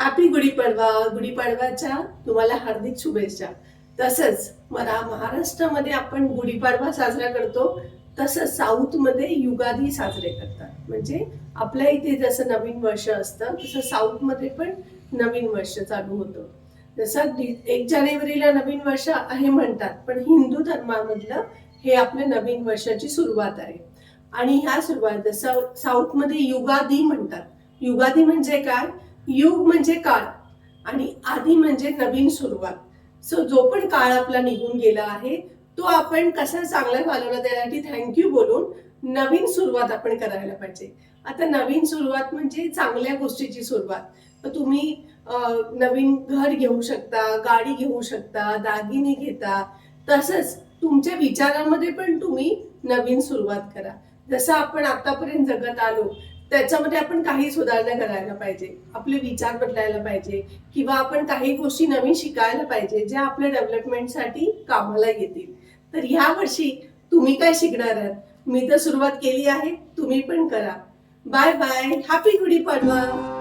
Happy Gudi Padwa. गुढीपाडव्याच्या तुम्हाला हार्दिक शुभेच्छा. तसंच मला महाराष्ट्रामध्ये आपण गुढीपाडवा साजरा करतो, तसंच साऊथमध्ये युगादी साजरे करतात. म्हणजे आपल्या इथे जसं नवीन वर्ष असतं तसं साऊथमध्ये पण नवीन वर्ष चालू होतं. जसं 1 जानेवारीला नवीन वर्ष आहे म्हणतात, पण हिंदू धर्मामधलं हे आपल्या नवीन वर्षाची सुरुवात आहे. आणि ह्या सुरुवात साऊथमध्ये युगादी म्हणतात. युगादी म्हणजे काय? युग म्हणजे काळ आणि आदी म्हणजे नवीन सुरुवात. सो जो पण काळ आपला निघून गेला आहे तो आपण कसा चांगला घालवला त्यासाठी थँक्यू बोलून नवीन सुरुवात आपण करायला पाहिजे. आता नवीन सुरुवात म्हणजे चांगल्या गोष्टीची सुरुवात. तर तुम्ही नवीन घर घेऊ शकता, गाडी घेऊ शकता, दागिने घेता. तसंच तुमच्या विचारांमध्ये पण तुम्ही नवीन सुरुवात करा. जसं आपण आतापर्यंत जगत आलो त्याच्यामध्ये आपण काही सुधारणा करायला पाहिजे. आपले विचार बदलायला पाहिजे किंवा आपण काही गोष्टी नवीन शिकायला पाहिजे ज्या आपल्या डेव्हलपमेंटसाठी कामाला येतील. तर ह्या वर्षी तुम्ही काय शिकणार आहात? मी तर सुरुवात केली आहे, तुम्ही पण करा. Bye bye. हॅपी गुढीपाडवा.